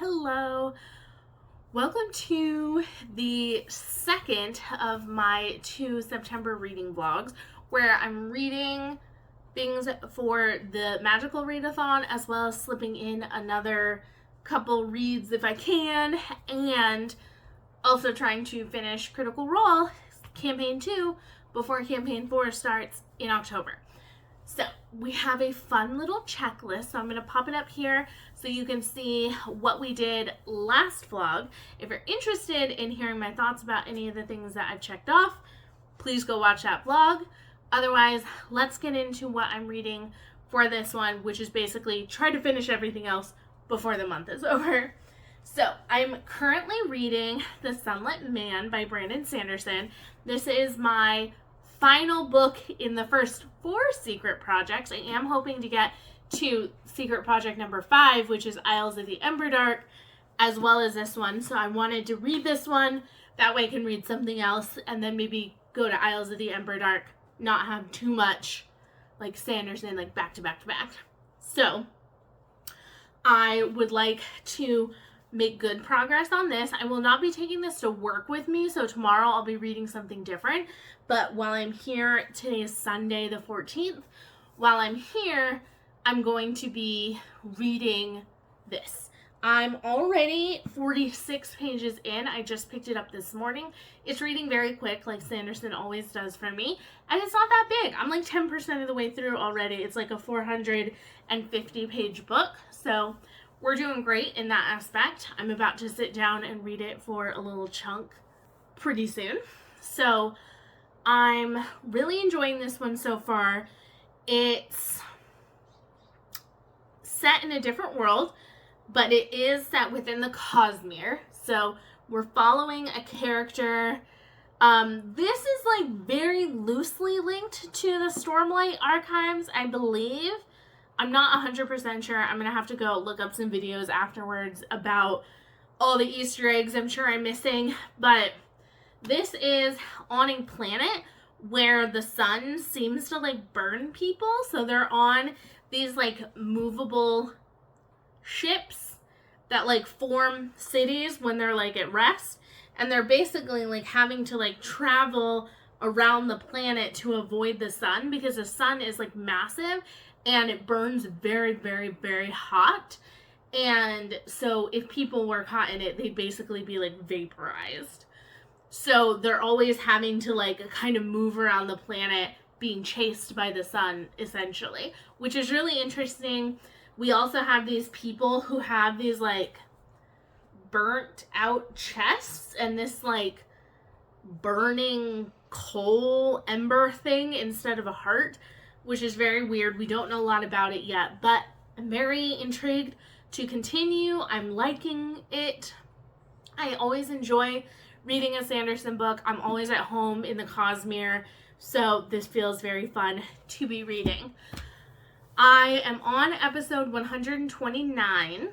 Hello. Welcome to the second of my 2 September reading vlogs where I'm reading things for the Magical Readathon as well as slipping in another couple reads if I can, and also trying to finish Critical Role Campaign 2 before Campaign 4 starts in October. So we have a fun little checklist, so I'm going to pop it up here so you can see what we did last vlog. If you're interested in hearing my thoughts about any of the things that I've checked off, please go watch that vlog. Otherwise, let's get into what I'm reading for this one, which is basically try to finish everything else before the month is over. So I'm currently reading The Sunlit Man by Brandon Sanderson. This is my final book in the first 4 secret projects. I am hoping to get to secret project number 5, which is Isles of the Emberdark, as well as this one. So I wanted to read this one, that way I can read something else, and then maybe go to Isles of the Emberdark, not have too much like Sanderson, like back to back to back. So I would like to make good progress on this. I will not be taking this to work with me, so tomorrow I'll be reading something different. But while I'm here, today is Sunday the 14th, while I'm here, I'm going to be reading this. I'm already 46 pages in. I just picked it up this morning. It's reading very quick, like Sanderson always does for me, and it's not that big. I'm like 10% of the way through already. It's like a 450-page book, so we're doing great in that aspect. I'm about to sit down and read it for a little chunk pretty soon. So I'm really enjoying this one so far. It's set in a different world, but it is set within the Cosmere. So we're following a character. This is like very loosely linked to the Stormlight archives, I believe. I'm not 100% sure. I'm going to have to go look up some videos afterwards about all the Easter eggs I'm sure I'm missing. But this is on a planet where the sun seems to like burn people. So they're on these like movable ships that like form cities when they're like at rest. And they're basically like having to like travel around the planet to avoid the sun because the sun is like massive and it burns very, very, very hot. And so if people were caught in it, they'd basically be like vaporized. So they're always having to like kind of move around the planet being chased by the sun, essentially, which is really interesting. We also have these people who have these like burnt out chests and this like burning coal ember thing instead of a heart, which is very weird. We don't know a lot about it yet, but I'm very intrigued to continue. I'm liking it. I always enjoy reading a Sanderson book. I'm always at home in the Cosmere, so this feels very fun to be reading. I am on episode 129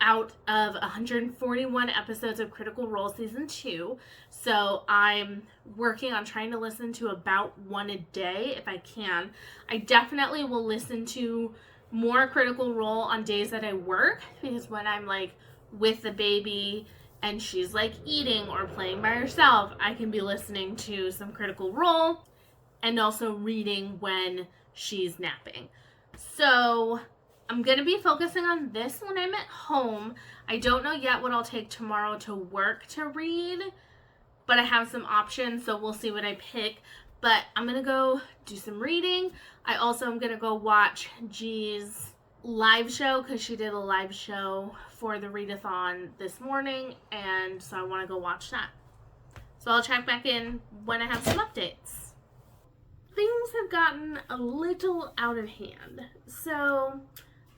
out of 141 episodes of Critical Role Season 2. So I'm working on trying to listen to about 1 a day if I can. I definitely will listen to more Critical Role on days that I work, because when I'm like with the baby and she's like eating or playing by herself, I can be listening to some Critical Role and also reading when she's napping. So I'm going to be focusing on this when I'm at home. I don't know yet what I'll take tomorrow to work to read, but I have some options, so we'll see what I pick. But I'm going to go do some reading. I also am going to go watch G's live show because she did a live show for the readathon this morning, and so I want to go watch that. So I'll check back in when I have some updates. Things have gotten a little out of hand. So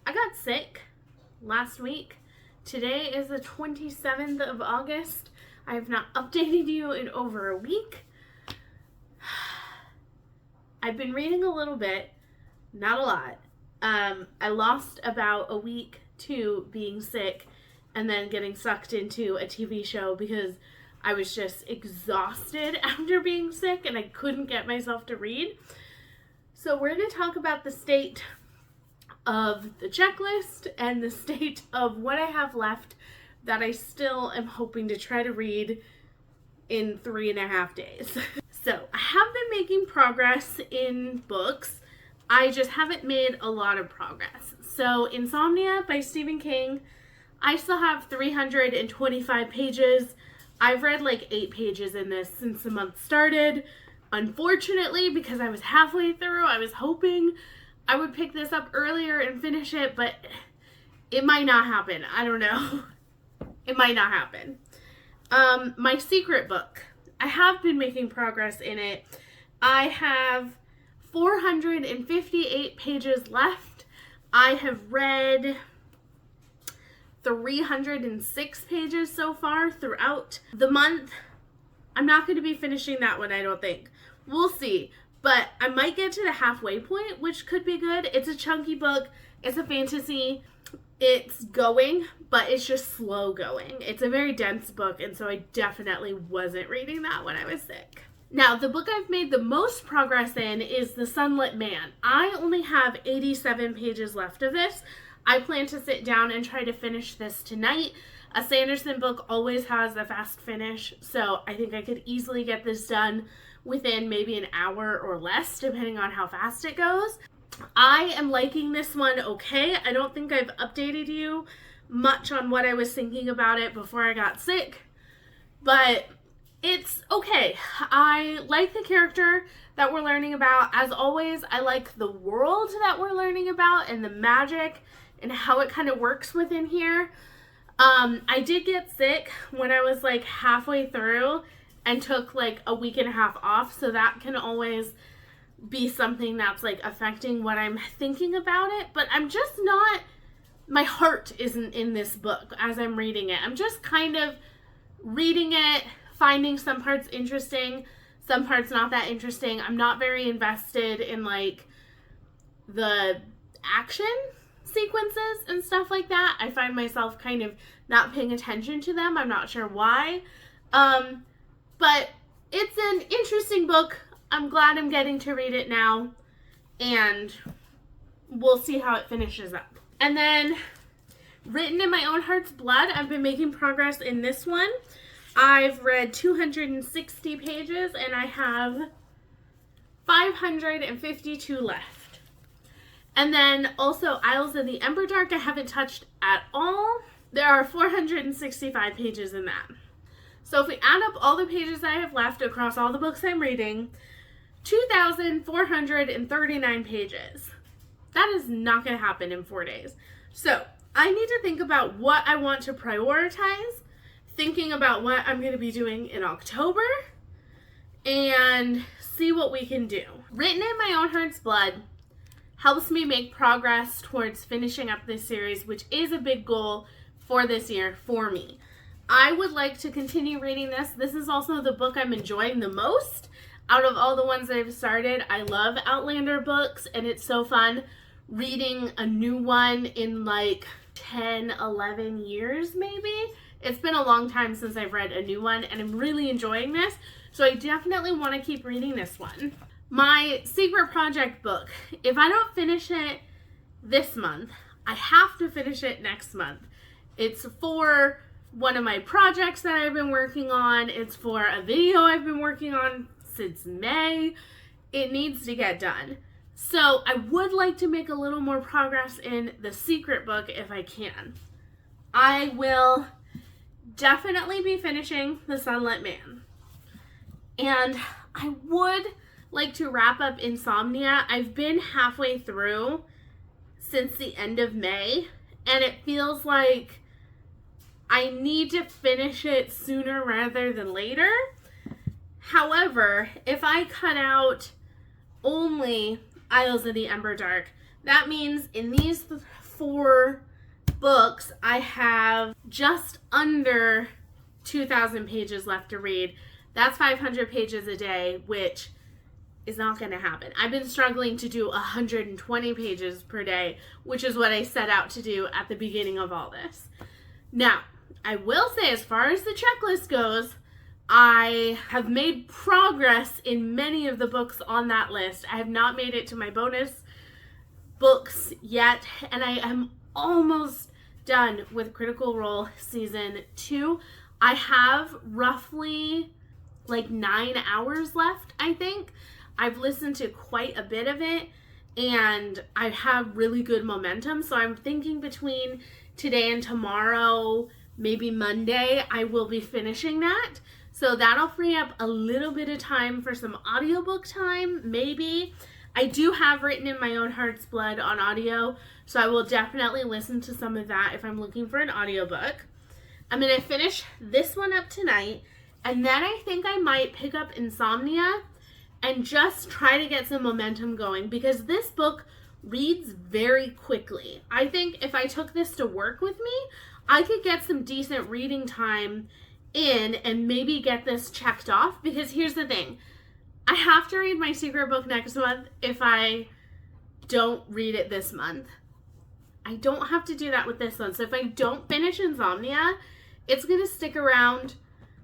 I got sick last week. Today is the 27th of August. I have not updated you in over a week. I've been reading a little bit, not a lot. I lost about a week to being sick and then getting sucked into a TV show because I was just exhausted after being sick and I couldn't get myself to read. So we're going to talk about the state of the checklist and the state of what I have left that I still am hoping to try to read in 3.5 days. So I have been making progress in books. I just haven't made a lot of progress. So Insomnia by Stephen King, I still have 325 pages. I've read like 8 pages in this since the month started. Unfortunately, because I was halfway through, I was hoping I would pick this up earlier and finish it, but it might not happen. I don't know. It might not happen. My secret book. I have been making progress in it. I have 458 pages left. I have read 306 pages so far throughout the month. I'm not going to be finishing that one, I don't think. We'll see. But I might get to the halfway point, which could be good. It's a chunky book. It's a fantasy. It's going, but it's just slow going. It's a very dense book, and so I definitely wasn't reading that when I was sick. Now, the book I've made the most progress in is The Sunlit Man. I only have 87 pages left of this. I plan to sit down and try to finish this tonight. A Sanderson book always has a fast finish, so I think I could easily get this done within maybe an hour or less, depending on how fast it goes. I am liking this one okay. I don't think I've updated you much on what I was thinking about it before I got sick, but it's okay. I like the character that we're learning about. As always, I like the world that we're learning about and the magic and how it kind of works within here. I did get sick when I was like halfway through and took like a week and a half off, so that can always be something that's like affecting what I'm thinking about it, but I'm just not, my heart isn't in this book as I'm reading it. I'm just kind of reading it, finding some parts interesting, some parts not that interesting. I'm not very invested in like the action sequences and stuff like that. I find myself kind of not paying attention to them. I'm not sure why. But it's an interesting book. I'm glad I'm getting to read it now, and we'll see how it finishes up. And then Written in My Own Heart's Blood, I've been making progress in this one. I've read 260 pages, and I have 552 left. And then also Isles of the Emberdark, I haven't touched at all. There are 465 pages in that. So if we add up all the pages I have left across all the books I'm reading, 2,439 pages. That is not going to happen in 4 days. So I need to think about what I want to prioritize, thinking about what I'm going to be doing in October, and see what we can do. Written in My Own Heart's Blood helps me make progress towards finishing up this series, which is a big goal for this year for me. I would like to continue reading this. This is also the book I'm enjoying the most out of all the ones that I've started. I love Outlander books, and it's so fun reading a new one in like 10, 11 years maybe. It's been a long time since I've read a new one, and I'm really enjoying this, so I definitely want to keep reading this one. My secret project book, if I don't finish it this month, I have to finish it next month. It's for one of my projects that I've been working on. It's for a video I've been working on since May. It needs to get done. So I would like to make a little more progress in the secret book if I can. I will definitely be finishing The Sunlit Man. And I would like to wrap up Insomnia. I've been halfway through since the end of May, and it feels like I need to finish it sooner rather than later. However, if I cut out only Isles of the Emberdark, that means in these 4 books, I have just under 2,000 pages left to read. That's 500 pages a day, which is not going to happen. I've been struggling to do 120 pages per day, which is what I set out to do at the beginning of all this. Now, I will say, as far as the checklist goes, I have made progress in many of the books on that list. I have not made it to my bonus books yet, and I am almost done with Critical Role Season 2. I have roughly like 9 hours left, I think. I've listened to quite a bit of it, and I have really good momentum, so I'm thinking between today and tomorrow, maybe Monday, I will be finishing that. So that'll free up a little bit of time for some audiobook time, maybe. I do have Written in My Own Heart's Blood on audio, so I will definitely listen to some of that if I'm looking for an audiobook. I'm going to finish this one up tonight, and then I think I might pick up Insomnia and just try to get some momentum going, because this book reads very quickly. I think if I took this to work with me, I could get some decent reading time in and maybe get this checked off, because here's the thing. I have to read my secret book next month if I don't read it this month. I don't have to do that with this one. So if I don't finish Insomnia, it's going to stick around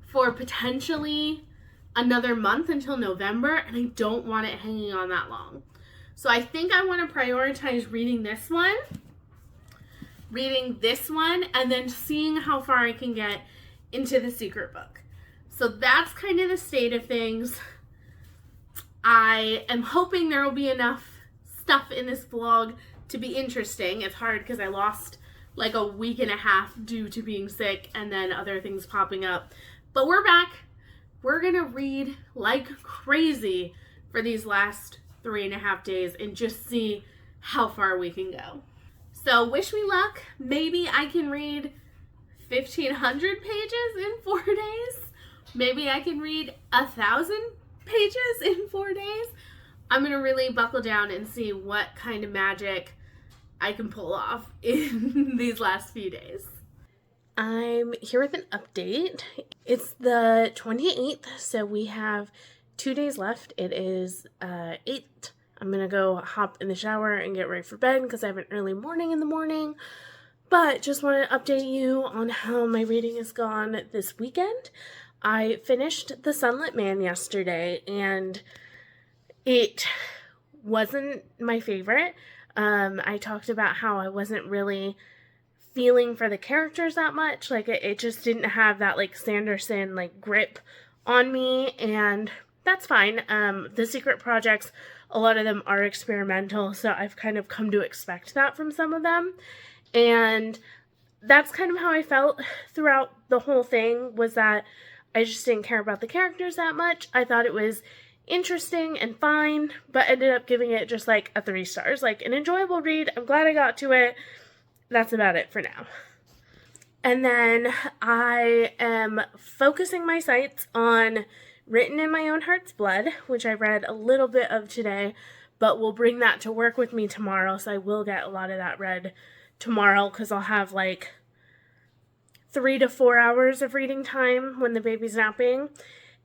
for potentially another month until November, and I don't want it hanging on that long. So I think I want to prioritize reading this one, and then seeing how far I can get into the secret book. So that's kind of the state of things. I am hoping there will be enough stuff in this vlog to be interesting. It's hard because I lost like a week and a half due to being sick and then other things popping up. But we're back. We're going to read like crazy for these last 3.5 days and just see how far we can go. So wish me luck. Maybe I can read 1,500 pages in 4 days. Maybe I can read 1,000 pages in 4 days. I'm going to really buckle down and see what kind of magic I can pull off in these last few days. I'm here with an update. It's the 28th, so we have 2 days left. It is 8. I'm going to go hop in the shower and get ready for bed because I have an early morning in the morning. But just want to update you on how my reading has gone this weekend. I finished The Sunlit Man yesterday, and it wasn't my favorite. I talked about how I wasn't really feeling for the characters that much. Like, it just didn't have that, like, Sanderson, like, grip on me, and that's fine. The secret projects, a lot of them are experimental, so I've kind of come to expect that from some of them, and that's kind of how I felt throughout the whole thing, was that I just didn't care about the characters that much. I thought it was interesting and fine, but ended up giving it just like a 3 stars. Like, an enjoyable read. I'm glad I got to it. That's about it for now. And then I am focusing my sights on Written in My Own Heart's Blood, which I read a little bit of today, but will bring that to work with me tomorrow, so I will get a lot of that read tomorrow, because I'll have like 3 to 4 hours of reading time when the baby's napping.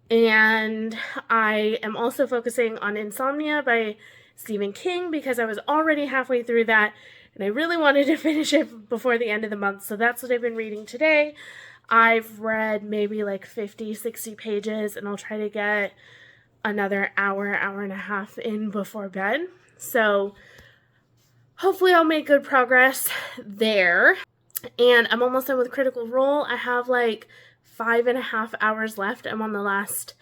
And I am also focusing on Insomnia by Stephen King, because I was already halfway through that and I really wanted to finish it before the end of the month. So that's what I've been reading today. I've read maybe like 50, 60 pages, and I'll try to get another hour and a half in before bed. So hopefully I'll make good progress there. And I'm almost done with Critical Role. I have like 5.5 hours left. I'm on the last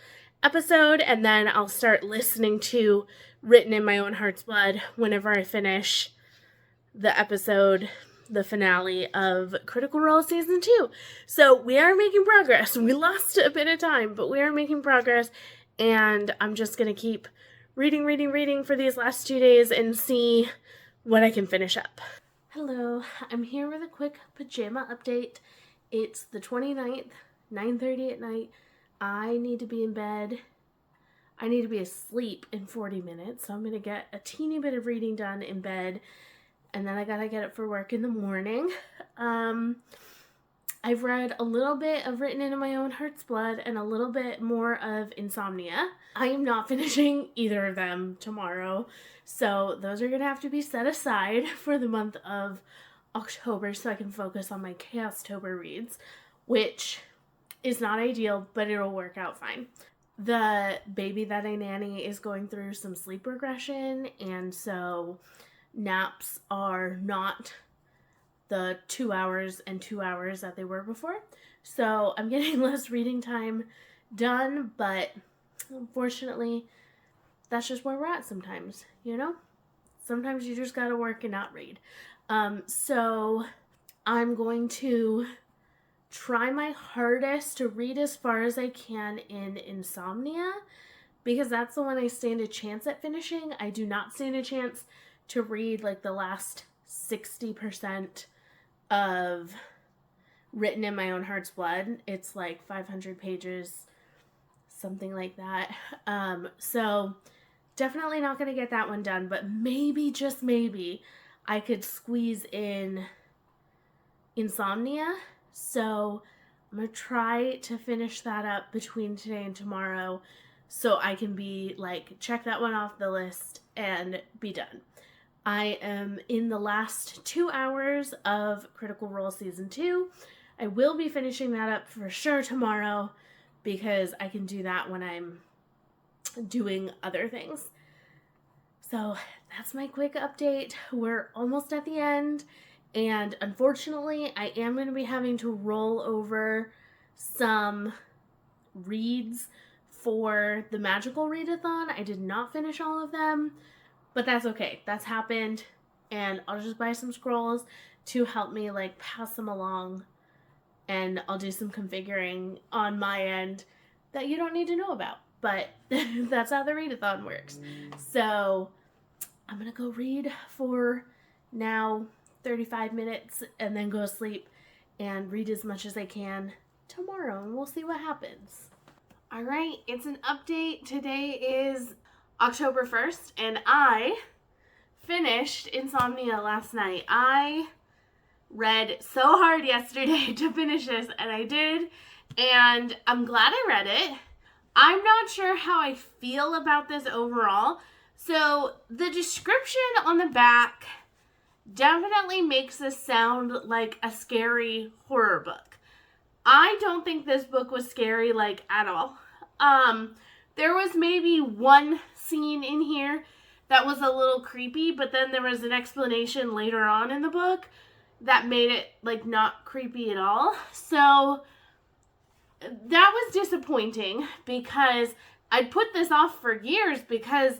episode, and then I'll start listening to Written in My Own Heart's Blood whenever I finish the episode, the finale of Critical Role Season 2. So we are making progress. We lost a bit of time, but we are making progress, and I'm just going to keep reading for these last 2 days and see what I can finish up. Hello, I'm here with a quick pajama update. It's the 29th, 9:30 at night. I need to be in bed. I need to be asleep in 40 minutes, so I'm going to get a teeny bit of reading done in bed, and then I gotta get up for work in the morning. I've read a little bit of Written in My Own Heart's Blood and a little bit more of Insomnia. I am not finishing either of them tomorrow, so those are gonna have to be set aside for the month of October so I can focus on my Chaos-tober reads, which is not ideal, but it'll work out fine. The baby that I nanny is going through some sleep regression, and so naps are not the 2 hours and 2 hours that they were before. So I'm getting less reading time done, but unfortunately, that's just where we're at sometimes, you know? Sometimes you just gotta work and not read. So I'm going to try my hardest to read as far as I can in Insomnia, because that's the one I stand a chance at finishing. I do not stand a chance to read like the last 60% of Written in My Own Heart's Blood. It's like 500 pages, something like that. So definitely not going to get that one done, but maybe, just maybe, I could squeeze in Insomnia. So I'm going to try to finish that up between today and tomorrow so I can be like, check that one off the list and be done. I am in the last 2 hours of Critical Role Season 2. I will be finishing that up for sure tomorrow because I can do that when I'm doing other things. So that's my quick update. We're almost at the end, and unfortunately I am going to be having to roll over some reads for the Magical Readathon. I did not finish all of them, but that's okay. That's happened, and I'll just buy some scrolls to help me like pass them along, and I'll do some configuring on my end that you don't need to know about. But that's how the readathon works. So I'm going to go read for now 35 minutes and then go to sleep and read as much as I can tomorrow, and we'll see what happens. All right, it's an update. Today is October 1st, and I finished Insomnia last night. I read so hard yesterday to finish this, and I did, and I'm glad I read it. I'm not sure how I feel about this overall. So the description on the back definitely makes this sound like a scary horror book. I don't think this book was scary, like, at all. There was maybe one scene in here that was a little creepy, but then there was an explanation later on in the book that made it, like, not creepy at all. So that was disappointing because I'd put this off for years because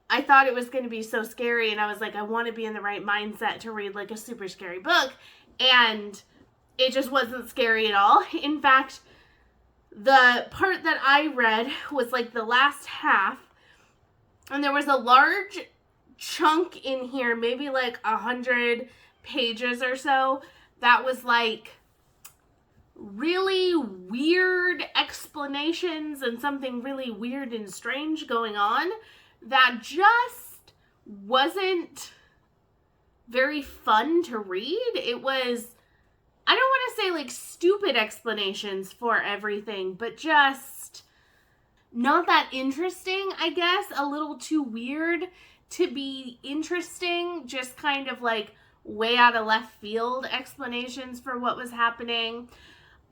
I thought it was going to be so scary, and I was like, I want to be in the right mindset to read like a super scary book, and it just wasn't scary at all. In fact, the part that I read was like the last half, and there was a large chunk in here, maybe like 100 pages or so, that was like really weird explanations and something really weird and strange going on that just wasn't very fun to read. It was, I don't want to say like stupid explanations for everything, but just not that interesting, I guess. A little too weird to be interesting, just kind of like way out of left field explanations for what was happening.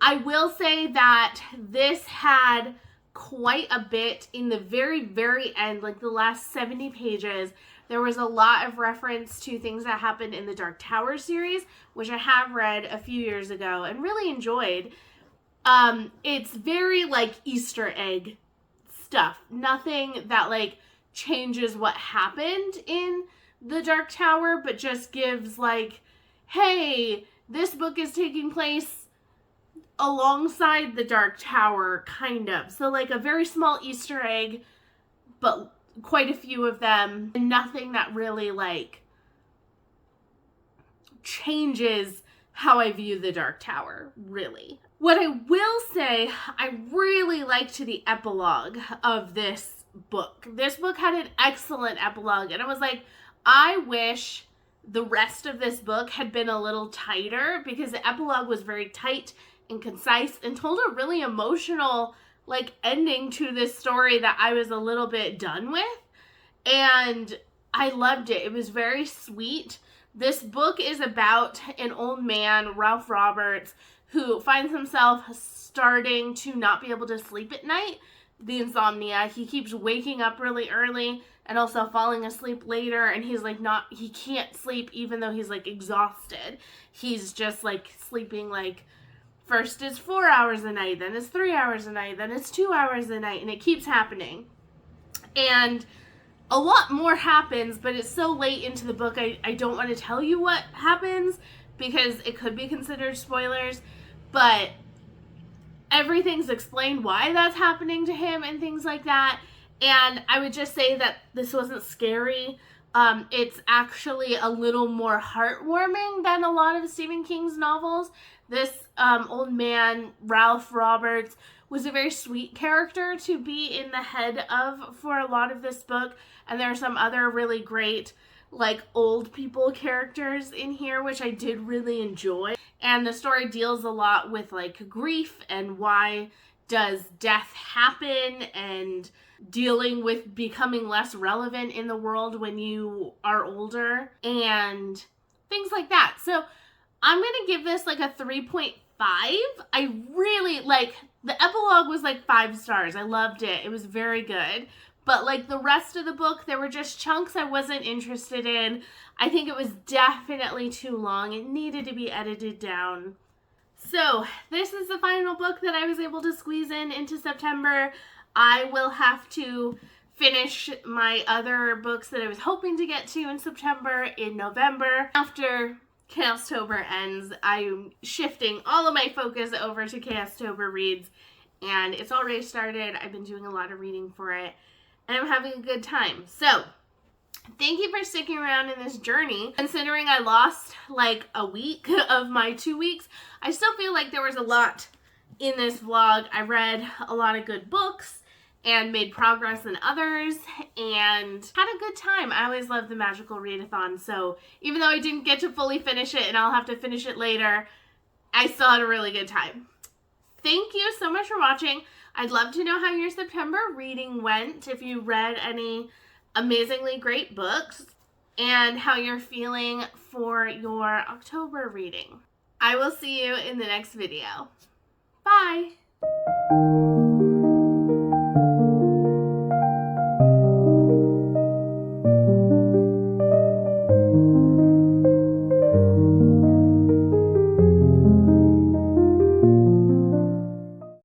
I will say that this had quite a bit in the very, very end, like the last 70 pages. There was a lot of reference to things that happened in the Dark Tower series, which I have read a few years ago and really enjoyed. It's very like Easter egg stuff. Nothing that like changes what happened in the Dark Tower, but just gives like, hey, this book is taking place alongside the Dark Tower, kind of. So like a very small Easter egg, but quite a few of them. And nothing that really like changes how I view the Dark Tower, really. What I will say, I really liked the epilogue of this book. This book had an excellent epilogue, and I was like, I wish the rest of this book had been a little tighter, because the epilogue was very tight and concise and told a really emotional like ending to this story that I was a little bit done with, and I loved it. It was very sweet. This book is about an old man, Ralph Roberts, who finds himself starting to not be able to sleep at night, the insomnia. He keeps waking up really early, and also falling asleep later, and he's like he can't sleep even though he's like exhausted. He's just like sleeping like first it's 4 hours a night, then it's 3 hours a night, then it's 2 hours a night, and it keeps happening. And a lot more happens, but it's so late into the book, I don't want to tell you what happens because it could be considered spoilers, but everything's explained why that's happening to him and things like that. And I would just say that this wasn't scary. It's actually a little more heartwarming than a lot of Stephen King's novels. This old man, Ralph Roberts, was a very sweet character to be in the head of for a lot of this book. And there are some other really great, like, old people characters in here, which I did really enjoy. And the story deals a lot with, like, grief and why does death happen and dealing with becoming less relevant in the world when you are older and things like that. So I'm going to give this like a 3.5. I really like, the epilogue was like 5 stars. I loved it. It was very good. But like the rest of the book, there were just chunks I wasn't interested in. I think it was definitely too long. It needed to be edited down. So this is the final book that I was able to squeeze into September. I will have to finish my other books that I was hoping to get to in September in November. After Chaostober ends, I'm shifting all of my focus over to Chaostober Reads, and it's already started. I've been doing a lot of reading for it, and I'm having a good time. So thank you for sticking around in this journey. Considering I lost like a week of my 2 weeks, I still feel like there was a lot in this vlog. I read a lot of good books and made progress in others and had a good time. I always love the Magical Readathon, so even though I didn't get to fully finish it and I'll have to finish it later, I still had a really good time. Thank you so much for watching. I'd love to know how your September reading went, if you read any amazingly great books, and how you're feeling for your October reading. I will see you in the next video. Bye!